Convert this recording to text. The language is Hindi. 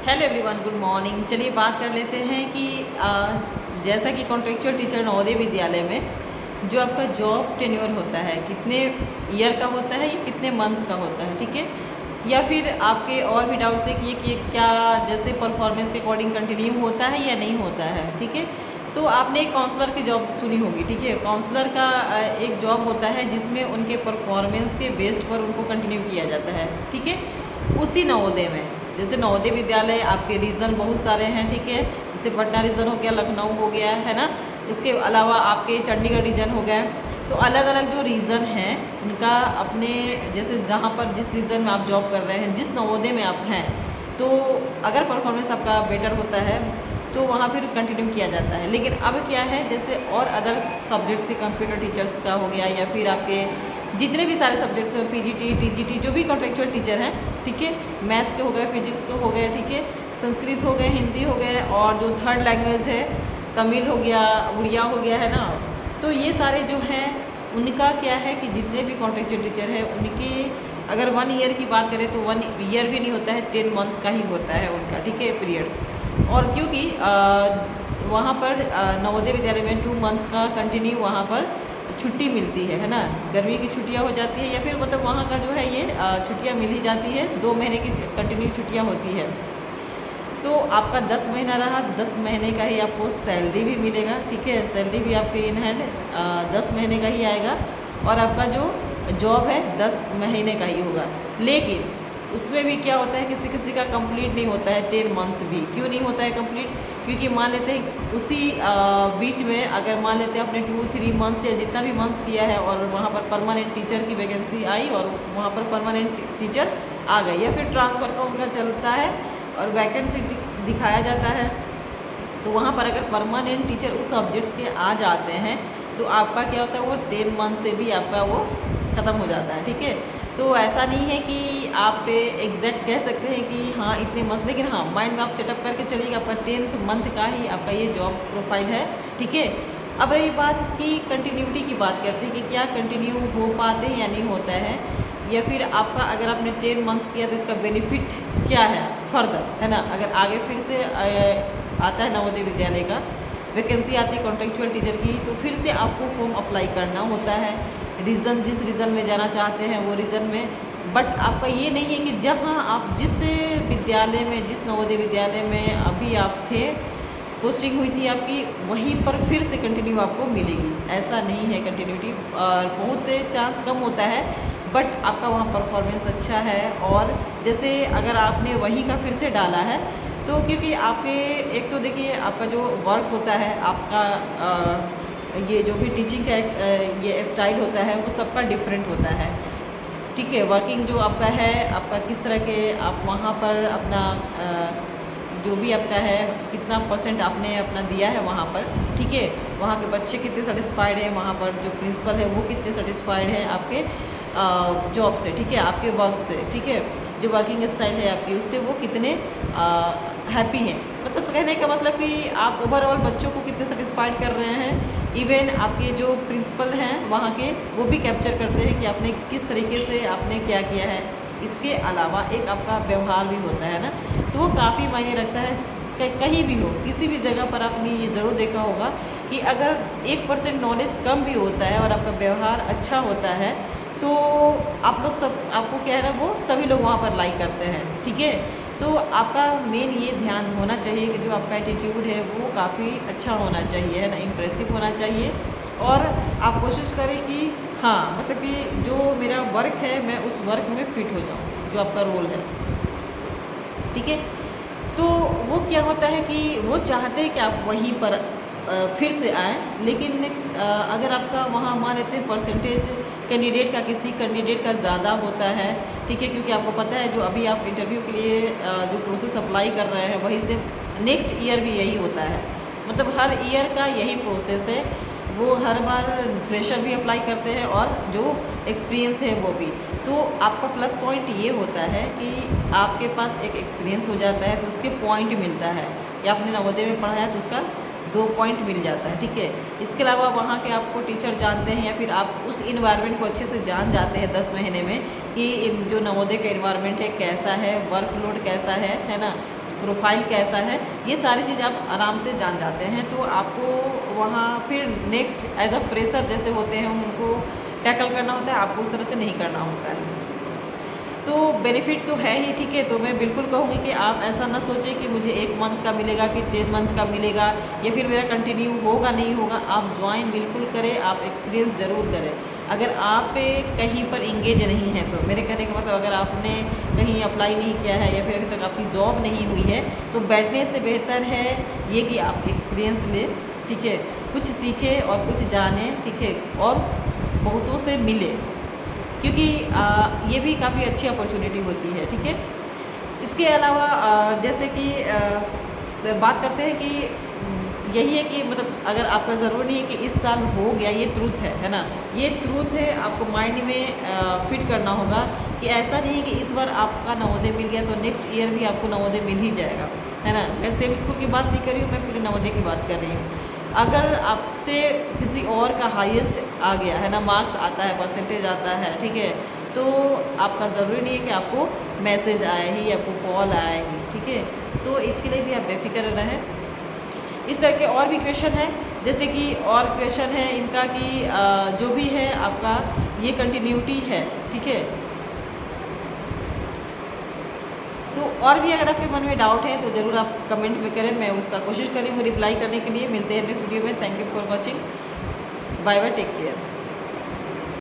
Hello everyone, good morning. चलिए बात कर लेते हैं कि जैसा कि कॉन्ट्रेक्चुअल टीचर नवोदय विद्यालय में जो आपका जॉब टेन्योर होता है कितने ईयर का होता है या कितने मंथ्स का होता है, ठीक है। या फिर आपके और भी डाउट्स है कि क्या जैसे परफॉर्मेंस के अकॉर्डिंग कंटिन्यू होता है या नहीं होता है, ठीक है। तो आपने एक काउंसलर की जॉब सुनी होगी, ठीक है। काउंसलर का एक जॉब होता है जिसमें उनके परफॉर्मेंस के बेस्ड पर उनको कंटिन्यू किया जाता है, ठीक है। उसी नवोदय में जैसे नवोदय विद्यालय आपके रीज़न बहुत सारे हैं, ठीक है। जैसे पटना रीज़न हो गया, लखनऊ हो गया, है ना। इसके अलावा आपके चंडीगढ़ रीजन हो गया। तो अलग अलग जो रीज़न हैं उनका अपने जैसे जहाँ पर जिस रीज़न में आप जॉब कर रहे हैं, जिस नवोदय में आप हैं, तो अगर परफॉर्मेंस आपका बेटर होता है तो वहाँ फिर कंटिन्यू किया जाता है। लेकिन अब क्या है, जैसे और अदर सब्जेक्ट्स के कंप्यूटर टीचर्स का हो गया या फिर आपके जितने भी सारे सब्जेक्ट्स हैं, पीजीटी टीजीटी जो भी कॉन्ट्रेक्चुअल टीचर हैं, ठीक है। मैथ्स के हो गए, फिजिक्स के हो गए, ठीक है। संस्कृत हो गए, हिंदी हो गए, और जो थर्ड लैंग्वेज है तमिल हो गया, उड़िया हो गया, है ना। तो ये सारे जो हैं उनका क्या है कि जितने भी कॉन्ट्रेक्चुअल टीचर हैं उनके अगर 1 ईयर की बात करें तो 1 ईयर भी नहीं होता है, 10 मंथ्स का ही होता है उनका, ठीक है, पीरियड्स। और क्योंकि वहाँ पर नवोदय विद्यालय में 2 मंथ्स का कंटिन्यू वहाँ पर छुट्टी मिलती है ना। गर्मी की छुट्टियाँ हो जाती है या फिर मतलब वहाँ का जो है ये छुट्टियाँ मिल ही जाती है, 2 महीने की कंटिन्यू छुट्टियाँ होती है। तो आपका 10 महीना रहा, 10 महीने का ही आपको सैलरी भी मिलेगा, ठीक है। सैलरी भी आपके इन हैंड 10 महीने का ही आएगा, और आपका जो जॉब है 10 महीने का ही होगा। लेकिन उसमें भी क्या होता है, किसी किसी का कंप्लीट नहीं होता है 10 मंथ्स भी। क्यों नहीं होता है कंप्लीट? क्योंकि मान लेते हैं उसी बीच में अगर मान लेते हैं अपने 2-3 मंथ्स या जितना भी मंथ्स किया है और वहाँ पर परमानेंट टीचर की वैकेंसी आई और वहाँ पर परमानेंट टीचर आ गए, या फिर ट्रांसफ़र का उनका चलता है और वैकेंसी दिखाया जाता है, तो वहाँ पर अगर परमानेंट टीचर उस सब्जेक्ट्स के आ जाते हैं तो आपका क्या होता है, वो 10 मंथ से भी आपका वो ख़त्म हो जाता है, ठीक है। तो ऐसा नहीं है कि आप एग्जैक्ट कह सकते हैं कि हाँ इतने मंथ, लेकिन हाँ माइंड में आप सेटअप करके चलिएगा आपका 10th मंथ का ही आपका ये जॉब प्रोफाइल है, ठीक है। अब रही बात की कंटिन्यूटी की, बात करते हैं कि क्या कंटिन्यू हो पाते हैं या नहीं होता है, या फिर आपका अगर आपने 10 मंथ्स किया तो इसका बेनिफिट क्या है फर्दर, है ना। अगर आगे फिर से आता है नवोदय विद्यालय का वैकेंसी आती है कॉन्ट्रेक्चुअल टीचर की, तो फिर से आपको फॉर्म अप्लाई करना होता है रीज़न जिस रीज़न में जाना चाहते हैं वो रीज़न में। बट आपका ये नहीं है कि जहाँ आप जिस विद्यालय में, जिस नवोदय विद्यालय में अभी आप थे, पोस्टिंग हुई थी आपकी, वहीं पर फिर से कंटिन्यू आपको मिलेगी, ऐसा नहीं है। कंटिन्यूटी और बहुत चांस कम होता है, बट आपका वहाँ परफॉर्मेंस अच्छा है। और जैसे अगर आपने वहीं का फिर से डाला है तो क्योंकि आपके एक तो देखिए आपका जो वर्क होता है आपका ये जो भी टीचिंग का ये स्टाइल होता है वो सबका डिफरेंट होता है, ठीक है। वर्किंग जो आपका है, आपका किस तरह के आप वहाँ पर अपना जो भी आपका है कितना परसेंट आपने अपना दिया है वहाँ पर, ठीक है। वहाँ के बच्चे कितने सेटिस्फाइड हैं, वहाँ पर जो प्रिंसिपल है वो कितने सेटिस्फाइड है आपके जॉब से, ठीक है, आपके वर्क से, ठीक है। जो वर्किंग स्टाइल है आपकी उससे वो कितने हैप्पी हैं, मतलब कहने का मतलब कि आप ओवरऑल बच्चों को कितने सेटिस्फाइड कर रहे हैं। इवन आपके जो प्रिंसिपल हैं वहाँ के वो भी कैप्चर करते हैं कि आपने किस तरीके से आपने क्या किया है। इसके अलावा एक आपका व्यवहार भी होता है ना, तो वो काफ़ी मायने रखता है। कहीं भी हो, किसी भी जगह पर आपने ये ज़रूर देखा होगा कि अगर 1% नॉलेज कम भी होता है और आपका व्यवहार अच्छा होता है तो आप लोग सब, आपको क्या है ना, वो सभी लोग वहाँ पर लाइक करते हैं, ठीक है। तो आपका मेन ये ध्यान होना चाहिए कि जो आपका एटीट्यूड है वो काफ़ी अच्छा होना चाहिए, है ना, इम्प्रेसिव होना चाहिए। और आप कोशिश करें कि हाँ मतलब कि जो मेरा वर्क है मैं उस वर्क में फिट हो जाऊँ, जो आपका रोल है, ठीक है। तो वो क्या होता है कि वो चाहते हैं कि आप वहीं पर फिर से आएँ, लेकिन अगर आपका वहाँ मान लेते हैं परसेंटेज कैंडिडेट का, किसी कैंडिडेट का ज़्यादा होता है, ठीक है, क्योंकि आपको पता है जो अभी आप इंटरव्यू के लिए जो प्रोसेस अप्लाई कर रहे हैं वहीं से नेक्स्ट ईयर भी यही होता है, मतलब हर ईयर का यही प्रोसेस है। वो हर बार फ्रेशर भी अप्लाई करते हैं और जो एक्सपीरियंस है वो भी। तो आपका प्लस पॉइंट ये होता है कि आपके पास एक एक्सपीरियंस हो जाता है तो उसके पॉइंट मिलता है, या आपने नवोदय में पढ़ा है तो उसका 2 पॉइंट मिल जाता है, ठीक है। इसके अलावा वहाँ के आपको टीचर जानते हैं या फिर आप उस इन्वायरमेंट को अच्छे से जान जाते हैं 10 महीने में कि जो नवोदय का इन्वायरमेंट है कैसा है, वर्कलोड कैसा है ना, प्रोफाइल कैसा है, ये सारी चीज़ आप आराम से जान जाते हैं। तो आपको वहाँ फिर नेक्स्ट एज अ फ्रेशर जैसे होते हैं उनको टैकल करना होता है, आपको उस तरह से नहीं करना होता है। तो बेनिफिट तो है ही, ठीक है। तो मैं बिल्कुल कहूँगी कि आप ऐसा ना सोचें कि मुझे 1 मंथ का मिलेगा कि 10 मंथ का मिलेगा या फिर मेरा कंटिन्यू होगा नहीं होगा। आप ज्वाइन बिल्कुल करें, आप एक्सपीरियंस ज़रूर करें। अगर आप कहीं पर इंगेज नहीं हैं तो मेरे कहने का मतलब अगर आपने कहीं अप्लाई नहीं किया है या फिर अभी तक आपकी जॉब नहीं हुई है तो बैठने से बेहतर है ये कि आप एक्सपीरियंस लें, ठीक है। कुछ सीखें और कुछ जानें, ठीक है, और बहुतों से मिले, क्योंकि ये भी काफ़ी अच्छी अपॉर्चुनिटी होती है, ठीक है। इसके अलावा जैसे कि बात करते हैं कि यही है कि मतलब अगर आपका ज़रूरी नहीं है कि इस साल हो गया, ये ट्रूथ है ना, ये ट्रूथ है। आपको माइंड में फिट करना होगा कि ऐसा नहीं है कि इस बार आपका नवोदय मिल गया तो नेक्स्ट ईयर भी आपको नवोदय मिल ही जाएगा, है ना। मैं सेम स्कूल की बात नहीं कर रही हूँ, मैं पूरे नवोदय की बात कर रही हूँ। अगर आपसे किसी और का हाईएस्ट आ गया है ना, मार्क्स आता है, परसेंटेज आता है, ठीक है, तो आपका ज़रूरी नहीं है कि आपको मैसेज आए ही, आपको कॉल आए ही, ठीक है। तो इसके लिए भी आप बेफिक्र रहें। इस तरह के और भी क्वेश्चन हैं, जैसे कि और क्वेश्चन है इनका कि जो भी है आपका ये कंटिन्यूटी है, ठीक है। तो और भी अगर आपके मन में डाउट है तो ज़रूर आप कमेंट में करें, मैं उसका कोशिश करूँगी रिप्लाई करने के लिए। मिलते हैं नेक्स्ट वीडियो में। Thank you for watching, bye bye, take care.